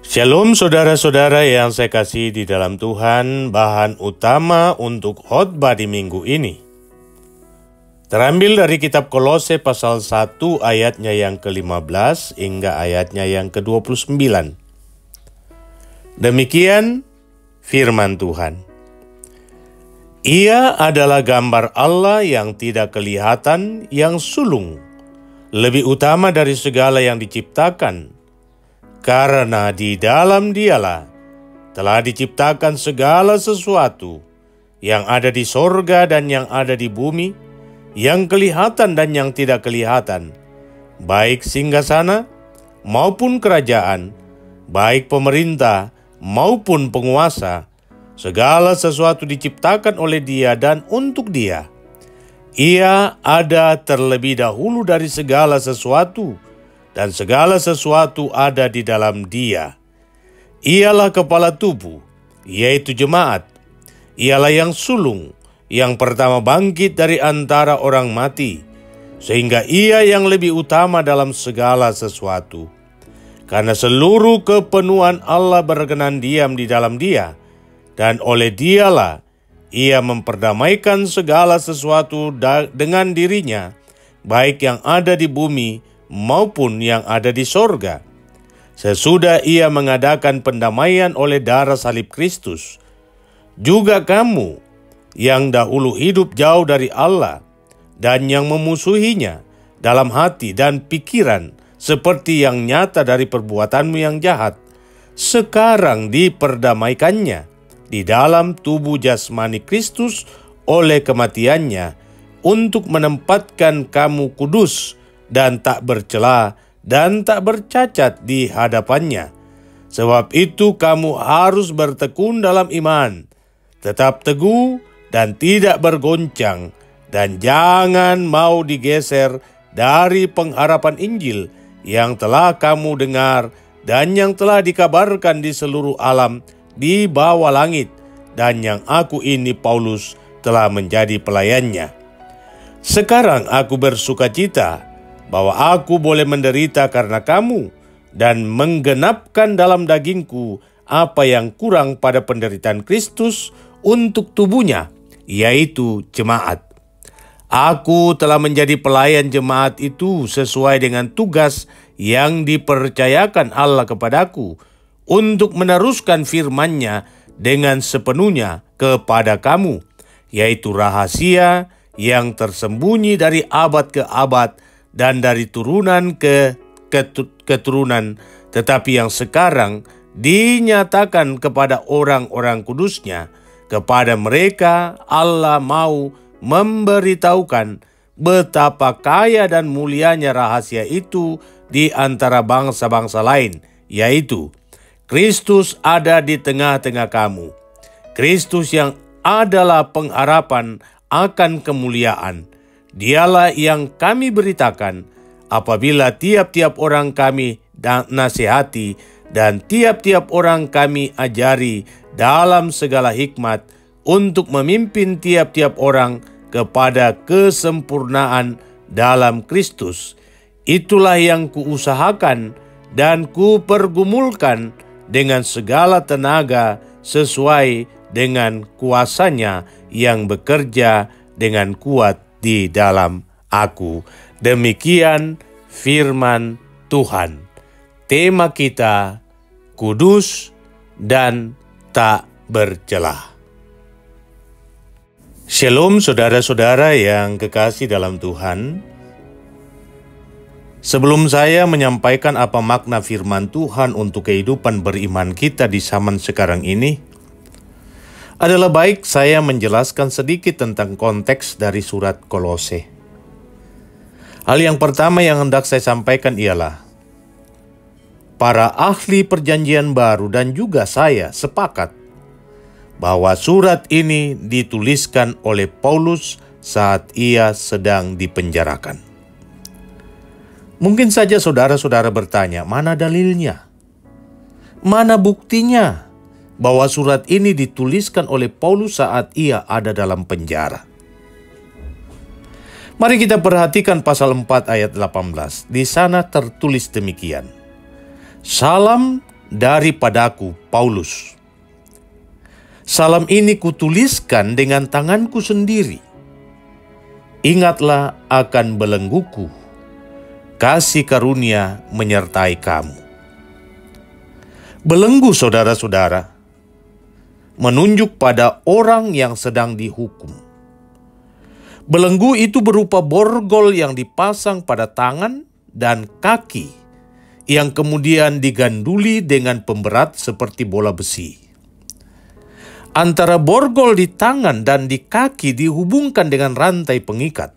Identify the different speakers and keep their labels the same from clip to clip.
Speaker 1: Shalom saudara-saudara yang saya kasih di dalam Tuhan. Bahan utama untuk khotbah di minggu ini terambil dari kitab Kolose pasal 1 ayatnya yang ke-15 hingga ayatnya yang ke-29. Demikian firman Tuhan. Ia adalah gambar Allah yang tidak kelihatan, yang sulung, lebih utama dari segala yang diciptakan. Karena di dalam Dialah telah diciptakan segala sesuatu yang ada di sorga dan yang ada di bumi, yang kelihatan dan yang tidak kelihatan, baik singgasana maupun kerajaan, baik pemerintah maupun penguasa. Segala sesuatu diciptakan oleh Dia dan untuk Dia. Ia ada terlebih dahulu dari segala sesuatu, dan segala sesuatu ada di dalam Dia. Ialah kepala tubuh, yaitu jemaat. Ialah yang sulung, yang pertama bangkit dari antara orang mati, sehingga Ia yang lebih utama dalam segala sesuatu. Karena seluruh kepenuhan Allah berkenan diam di dalam Dia, dan oleh Dialah Ia memperdamaikan segala sesuatu dengan dirinya, baik yang ada di bumi maupun yang ada di sorga. Sesudah Ia mengadakan pendamaian oleh darah salib Kristus, juga kamu yang dahulu hidup jauh dari Allah dan yang memusuhinya dalam hati dan pikiran seperti yang nyata dari perbuatanmu yang jahat, sekarang diperdamaikannya di dalam tubuh jasmani Kristus oleh kematiannya, untuk menempatkan kamu kudus dan tak bercela dan tak bercacat di hadapannya. Sebab itu kamu harus bertekun dalam iman, tetap teguh dan tidak bergoncang, dan jangan mau digeser dari pengharapan Injil yang telah kamu dengar dan yang telah dikabarkan di seluruh alam di bawah langit, dan yang aku ini Paulus telah menjadi pelayannya. Sekarang aku bersukacita bahwa aku boleh menderita karena kamu dan menggenapkan dalam dagingku apa yang kurang pada penderitaan Kristus untuk tubuhnya, yaitu jemaat. Aku telah menjadi pelayan jemaat itu sesuai dengan tugas yang dipercayakan Allah kepadaku untuk meneruskan firman-Nya dengan sepenuhnya kepada kamu, yaitu rahasia yang tersembunyi dari abad ke abad dan dari turunan ke keturunan, tetapi yang sekarang dinyatakan kepada orang-orang kudus-Nya. Kepada mereka Allah mau memberitahukan betapa kaya dan mulianya rahasia itu di antara bangsa-bangsa lain, yaitu Kristus ada di tengah-tengah kamu. Kristus yang adalah pengharapan akan kemuliaan. Dialah yang kami beritakan apabila tiap-tiap orang kami nasihati dan tiap-tiap orang kami ajari dalam segala hikmat untuk memimpin tiap-tiap orang kepada kesempurnaan dalam Kristus. Itulah yang kuusahakan dan kupergumulkan dengan segala tenaga sesuai dengan kuasa-Nya yang bekerja dengan kuat di dalam aku. Demikian firman Tuhan. Tema kita, kudus dan tak bercelah. Shalom saudara-saudara yang kekasih dalam Tuhan. Sebelum saya menyampaikan apa makna firman Tuhan untuk kehidupan beriman kita di zaman sekarang ini, adalah baik saya menjelaskan sedikit tentang konteks dari surat Kolose. Hal yang pertama yang hendak saya sampaikan ialah, para ahli perjanjian baru dan juga saya sepakat bahwa surat ini dituliskan oleh Paulus saat ia sedang dipenjarakan. Mungkin saja saudara-saudara bertanya, mana dalilnya? Mana buktinya bahwa surat ini dituliskan oleh Paulus saat ia ada dalam penjara? Mari kita perhatikan pasal 4 ayat 18. Di sana tertulis demikian. Salam daripadaku, Paulus. Salam ini kutuliskan dengan tanganku sendiri. Ingatlah akan belengguku, kasih karunia menyertai kamu. Belenggu, saudara-saudara, menunjuk pada orang yang sedang dihukum. Belenggu itu berupa borgol yang dipasang pada tangan dan kaki, yang kemudian diganduli dengan pemberat seperti bola besi. Antara borgol di tangan dan di kaki dihubungkan dengan rantai pengikat.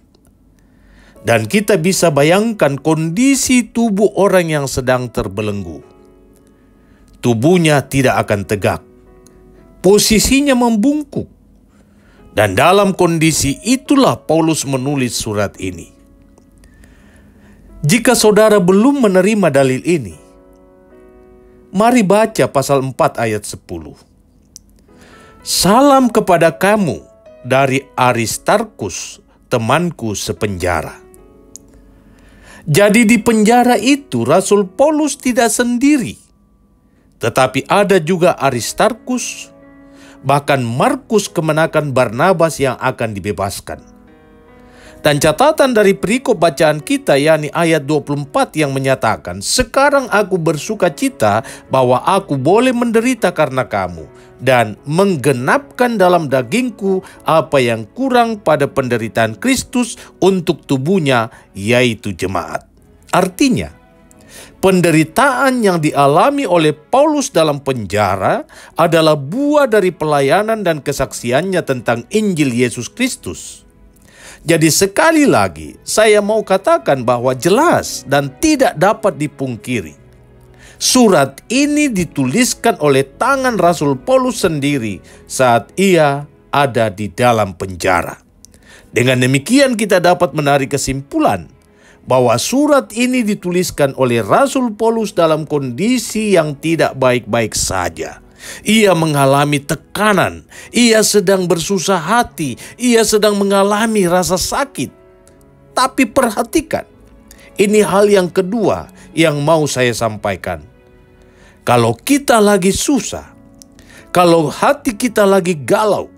Speaker 1: Dan kita bisa bayangkan kondisi tubuh orang yang sedang terbelenggu. Tubuhnya tidak akan tegak. Posisinya membungkuk. Dan dalam kondisi itulah Paulus menulis surat ini. Jika saudara belum menerima dalil ini, mari baca pasal 4 ayat 10. Salam kepada kamu dari Aristarkus, temanku sepenjara. Jadi di penjara itu Rasul Paulus tidak sendiri, tetapi ada juga Aristarkus, bahkan Markus kemenakan Barnabas yang akan dibebaskan. Dan catatan dari perikop bacaan kita, yakni ayat 24 yang menyatakan, sekarang aku bersuka cita bahwa aku boleh menderita karena kamu, dan menggenapkan dalam dagingku apa yang kurang pada penderitaan Kristus untuk tubuhnya, yaitu jemaat. Artinya, penderitaan yang dialami oleh Paulus dalam penjara adalah buah dari pelayanan dan kesaksiannya tentang Injil Yesus Kristus. Jadi sekali lagi, saya mau katakan bahwa jelas dan tidak dapat dipungkiri. Surat ini dituliskan oleh tangan Rasul Paulus sendiri saat ia ada di dalam penjara. Dengan demikian kita dapat menarik kesimpulan bahwa surat ini dituliskan oleh Rasul Paulus dalam kondisi yang tidak baik-baik saja. Ia mengalami tekanan, ia sedang bersusah hati, ia sedang mengalami rasa sakit. Tapi perhatikan, ini hal yang kedua yang mau saya sampaikan. Kalau kita lagi susah, kalau hati kita lagi galau,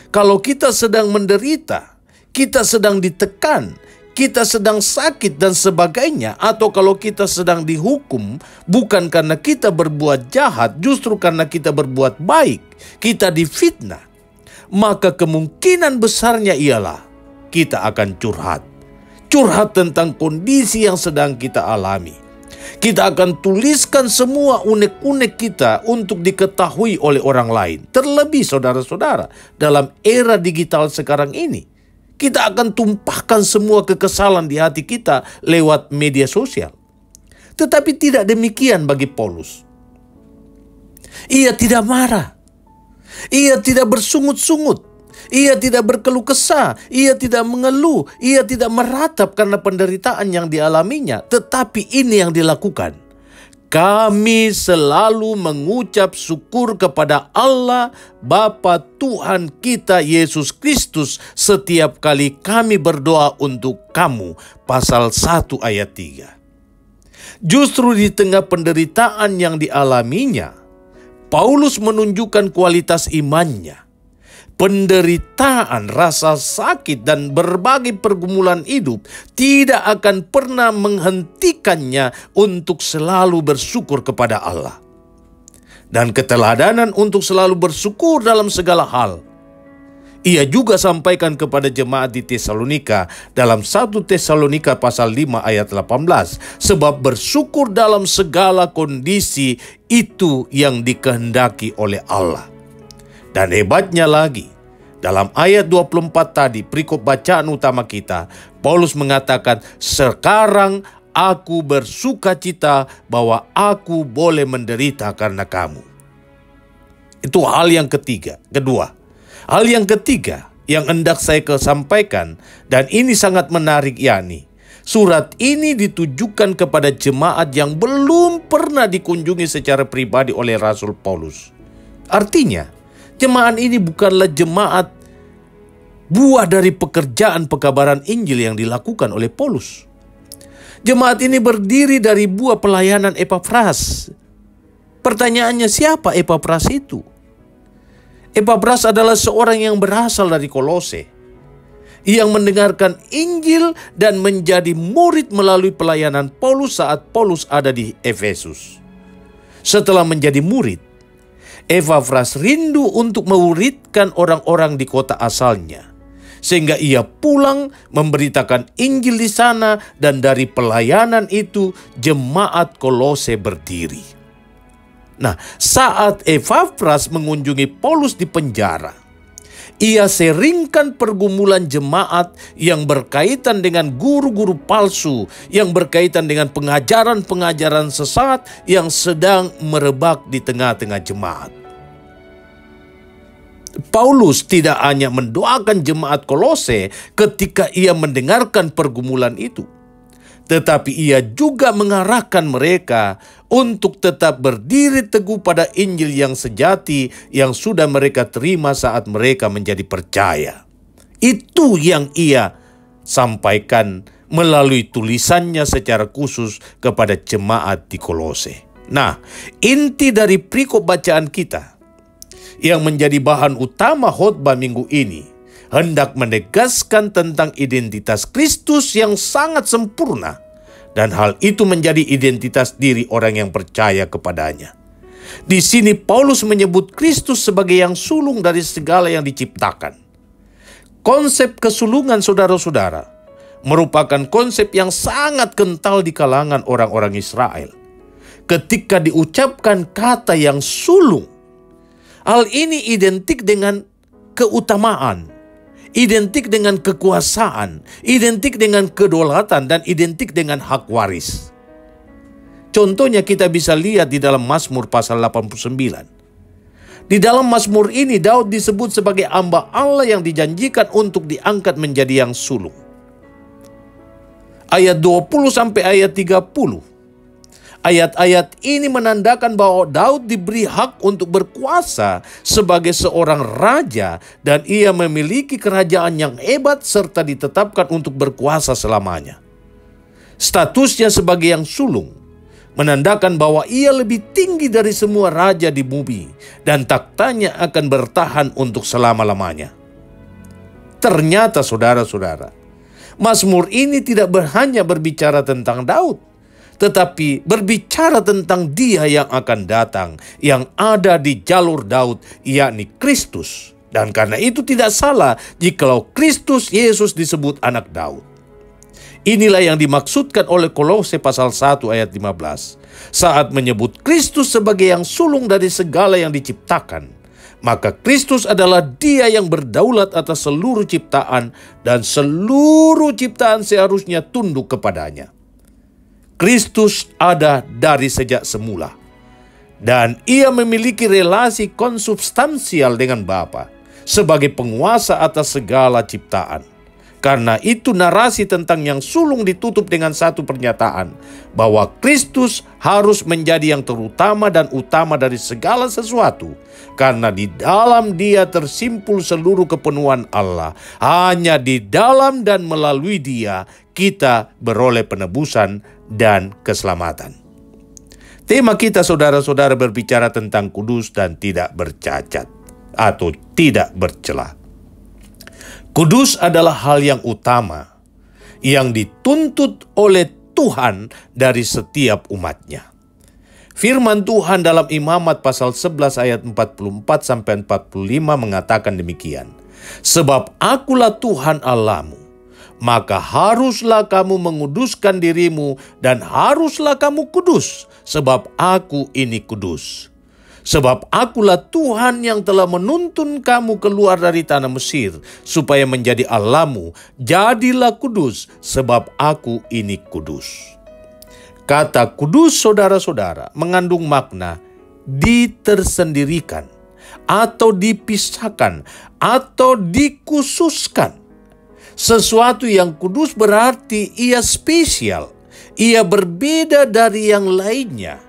Speaker 1: kalau kita sedang menderita, kita sedang ditekan, kita sedang sakit dan sebagainya, atau kalau kita sedang dihukum bukan karena kita berbuat jahat, justru karena kita berbuat baik, kita difitnah, maka kemungkinan besarnya ialah kita akan curhat. Curhat tentang kondisi yang sedang kita alami. Kita akan tuliskan semua unek-unek kita untuk diketahui oleh orang lain. Terlebih saudara-saudara, dalam era digital sekarang ini, kita akan tumpahkan semua kekesalan di hati kita lewat media sosial. Tetapi tidak demikian bagi Paulus. Ia tidak marah. Ia tidak bersungut-sungut. Ia tidak berkeluh kesah. Ia tidak mengeluh. Ia tidak meratap karena penderitaan yang dialaminya. Tetapi ini yang dilakukan. Kami selalu mengucap syukur kepada Allah Bapa Tuhan kita Yesus Kristus setiap kali kami berdoa untuk kamu. Pasal 1 ayat 3. Justru di tengah penderitaan yang dialaminya, Paulus menunjukkan kualitas imannya. Penderitaan, rasa sakit, dan berbagai pergumulan hidup tidak akan pernah menghentikannya untuk selalu bersyukur kepada Allah. Dan keteladanan untuk selalu bersyukur dalam segala hal, ia juga sampaikan kepada jemaat di Tesalonika dalam 1 Tesalonika pasal 5 ayat 18. Sebab bersyukur dalam segala kondisi itu yang dikehendaki oleh Allah. Dan hebatnya lagi, dalam ayat 24 tadi, perikop bacaan utama kita, Paulus mengatakan, sekarang aku bersuka cita bahwa aku boleh menderita karena kamu. Itu hal yang kedua. Hal yang ketiga yang hendak saya sampaikan, dan ini sangat menarik, yakni surat ini ditujukan kepada jemaat yang belum pernah dikunjungi secara pribadi oleh Rasul Paulus. Artinya, jemaat ini bukanlah jemaat buah dari pekerjaan pekabaran Injil yang dilakukan oleh Paulus. Jemaat ini berdiri dari buah pelayanan Epafras. Pertanyaannya, siapa Epafras itu? Epafras adalah seorang yang berasal dari Kolose, yang mendengarkan Injil dan menjadi murid melalui pelayanan Paulus saat Paulus ada di Efesus. Setelah menjadi murid, Epafras rindu untuk memuridkan orang-orang di kota asalnya, sehingga ia pulang memberitakan Injil di sana, dan dari pelayanan itu jemaat Kolose berdiri. Nah, saat Epafras mengunjungi Paulus di penjara, ia seringkan pergumulan jemaat yang berkaitan dengan guru-guru palsu, yang berkaitan dengan pengajaran-pengajaran sesat yang sedang merebak di tengah-tengah jemaat. Paulus tidak hanya mendoakan jemaat Kolose ketika ia mendengarkan pergumulan itu, tetapi ia juga mengarahkan mereka untuk tetap berdiri teguh pada Injil yang sejati yang sudah mereka terima saat mereka menjadi percaya. Itu yang ia sampaikan melalui tulisannya secara khusus kepada jemaat di Kolose. Nah, inti dari perikop bacaan kita yang menjadi bahan utama khotbah minggu ini hendak menegaskan tentang identitas Kristus yang sangat sempurna, dan hal itu menjadi identitas diri orang yang percaya kepadanya. Di sini Paulus menyebut Kristus sebagai yang sulung dari segala yang diciptakan. Konsep kesulungan, saudara-saudara, merupakan konsep yang sangat kental di kalangan orang-orang Israel. Ketika diucapkan kata yang sulung, hal ini identik dengan keutamaan, identik dengan kekuasaan, identik dengan kedaulatan, dan identik dengan hak waris. Contohnya kita bisa lihat di dalam Mazmur pasal 89. Di dalam Mazmur ini Daud disebut sebagai hamba Allah yang dijanjikan untuk diangkat menjadi yang sulung. Ayat 20 sampai ayat 30. Ayat-ayat ini menandakan bahwa Daud diberi hak untuk berkuasa sebagai seorang raja, dan ia memiliki kerajaan yang hebat serta ditetapkan untuk berkuasa selamanya. Statusnya sebagai yang sulung menandakan bahwa ia lebih tinggi dari semua raja di bumi, dan taktanya akan bertahan untuk selama-lamanya. Ternyata saudara-saudara, Mazmur ini tidak hanya berbicara tentang Daud, tetapi berbicara tentang Dia yang akan datang, yang ada di jalur Daud, yakni Kristus. Dan karena itu tidak salah jikalau Kristus Yesus disebut anak Daud. Inilah yang dimaksudkan oleh Kolose pasal 1 ayat 15. Saat menyebut Kristus sebagai yang sulung dari segala yang diciptakan, maka Kristus adalah Dia yang berdaulat atas seluruh ciptaan, dan seluruh ciptaan seharusnya tunduk kepadanya. Kristus ada dari sejak semula, dan ia memiliki relasi konsubstansial dengan Bapa sebagai penguasa atas segala ciptaan. Karena itu narasi tentang yang sulung ditutup dengan satu pernyataan, bahwa Kristus harus menjadi yang terutama dan utama dari segala sesuatu, karena di dalam Dia tersimpul seluruh kepenuhan Allah. Hanya di dalam dan melalui Dia kita beroleh penebusan dan keselamatan. Tema kita, saudara-saudara, berbicara tentang kudus dan tidak bercacat atau tidak bercela. Kudus adalah hal yang utama yang dituntut oleh Tuhan dari setiap umatnya. Firman Tuhan dalam Imamat pasal 11 ayat 44-45 mengatakan demikian. Sebab akulah Tuhan Allahmu, maka haruslah kamu menguduskan dirimu, dan haruslah kamu kudus, sebab aku ini kudus. Sebab akulah Tuhan yang telah menuntun kamu keluar dari tanah Mesir, supaya menjadi Allahmu. Jadilah kudus, sebab aku ini kudus. Kata kudus, saudara-saudara, mengandung makna ditersendirikan, atau dipisahkan, atau dikhususkan. Sesuatu yang kudus berarti ia spesial, ia berbeda dari yang lainnya.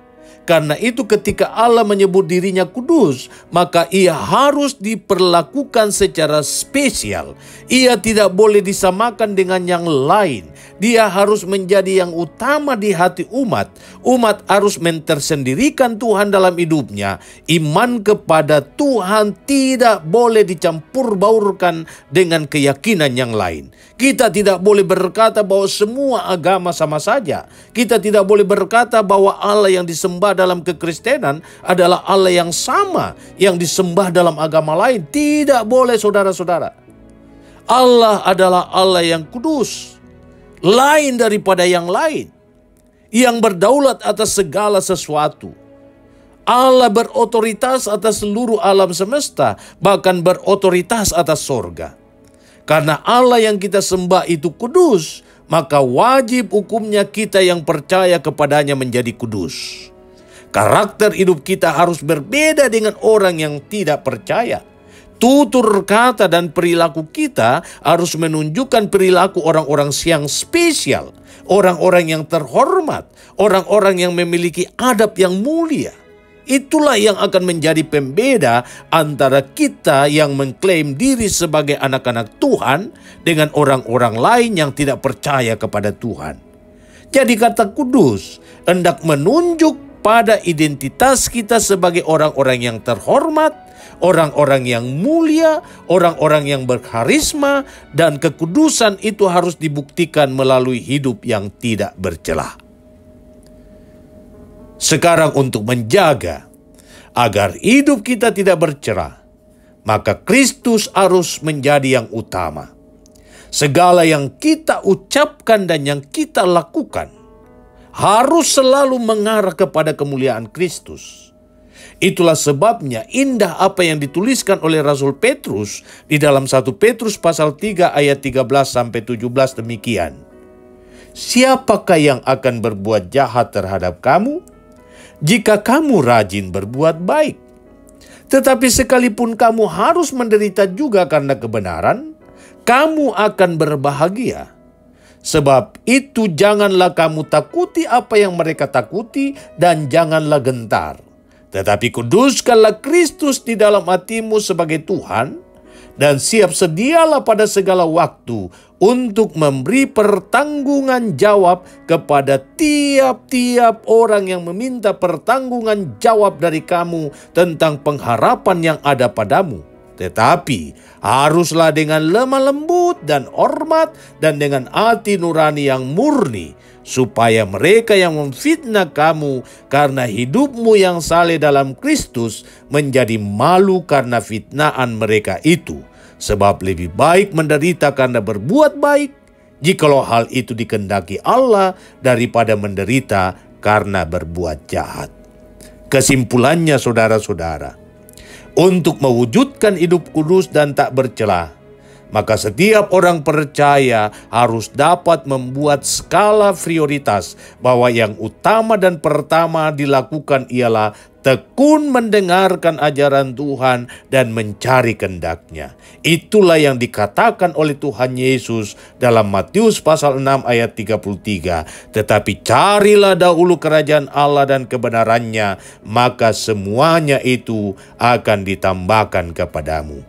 Speaker 1: Karena itu ketika Allah menyebut dirinya kudus, maka ia harus diperlakukan secara spesial. Ia tidak boleh disamakan dengan yang lain. Dia harus menjadi yang utama di hati umat. Umat harus mentersendirikan Tuhan dalam hidupnya. Iman kepada Tuhan tidak boleh dicampur baurkan dengan keyakinan yang lain. Kita tidak boleh berkata bahwa semua agama sama saja. Kita tidak boleh berkata bahwa Allah yang disembah dalam kekristenan adalah Allah yang sama yang disembah dalam agama lain. Tidak boleh, saudara-saudara. Allah adalah Allah yang kudus, lain daripada yang lain, yang berdaulat atas segala sesuatu. Allah berotoritas atas seluruh alam semesta, bahkan berotoritas atas sorga. Karena Allah yang kita sembah itu kudus, maka wajib hukumnya kita yang percaya kepadanya menjadi kudus. Karakter hidup kita harus berbeda dengan orang yang tidak percaya. Tutur kata dan perilaku kita harus menunjukkan perilaku orang-orang yang spesial, orang-orang yang terhormat, orang-orang yang memiliki adab yang mulia. Itulah yang akan menjadi pembeda antara kita yang mengklaim diri sebagai anak-anak Tuhan dengan orang-orang lain yang tidak percaya kepada Tuhan. Jadi kata kudus hendak menunjuk pada identitas kita sebagai orang-orang yang terhormat, orang-orang yang mulia, orang-orang yang berkarisma, dan kekudusan itu harus dibuktikan melalui hidup yang tidak bercelah. Sekarang untuk menjaga agar hidup kita tidak bercelah, maka Kristus harus menjadi yang utama. Segala yang kita ucapkan dan yang kita lakukan harus selalu mengarah kepada kemuliaan Kristus. Itulah sebabnya indah apa yang dituliskan oleh Rasul Petrus di dalam 1 Petrus pasal 3 ayat 13-17 demikian. Siapakah yang akan berbuat jahat terhadap kamu jika kamu rajin berbuat baik? Tetapi sekalipun kamu harus menderita juga karena kebenaran, kamu akan berbahagia. Sebab itu janganlah kamu takuti apa yang mereka takuti dan janganlah gentar. Tetapi kuduskanlah Kristus di dalam hatimu sebagai Tuhan dan siap sedialah pada segala waktu untuk memberi pertanggungan jawab kepada tiap-tiap orang yang meminta pertanggungan jawab dari kamu tentang pengharapan yang ada padamu. Tetapi haruslah dengan lemah lembut dan hormat dan dengan hati nurani yang murni, supaya mereka yang memfitnah kamu karena hidupmu yang saleh dalam Kristus menjadi malu karena fitnaan mereka itu. Sebab lebih baik menderita karena berbuat baik, jikalau hal itu dikehendaki Allah, daripada menderita karena berbuat jahat. Kesimpulannya, saudara-saudara, untuk mewujudkan hidup kudus dan tak bercelah, maka setiap orang percaya harus dapat membuat skala prioritas bahwa yang utama dan pertama dilakukan ialah tekun mendengarkan ajaran Tuhan dan mencari kehendak-Nya. Itulah yang dikatakan oleh Tuhan Yesus dalam Matius pasal 6 ayat 33. Tetapi carilah dahulu kerajaan Allah dan kebenarannya, maka semuanya itu akan ditambahkan kepadamu.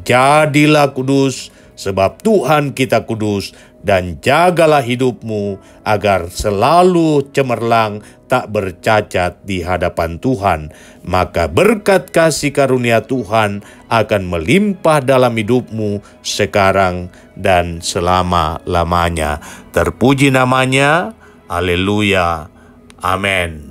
Speaker 1: Jadilah kudus, sebab Tuhan kita kudus, dan jagalah hidupmu agar selalu cemerlang tak bercacat di hadapan Tuhan. Maka berkat kasih karunia Tuhan akan melimpah dalam hidupmu sekarang dan selama-lamanya. Terpuji namanya. Haleluya. Amin.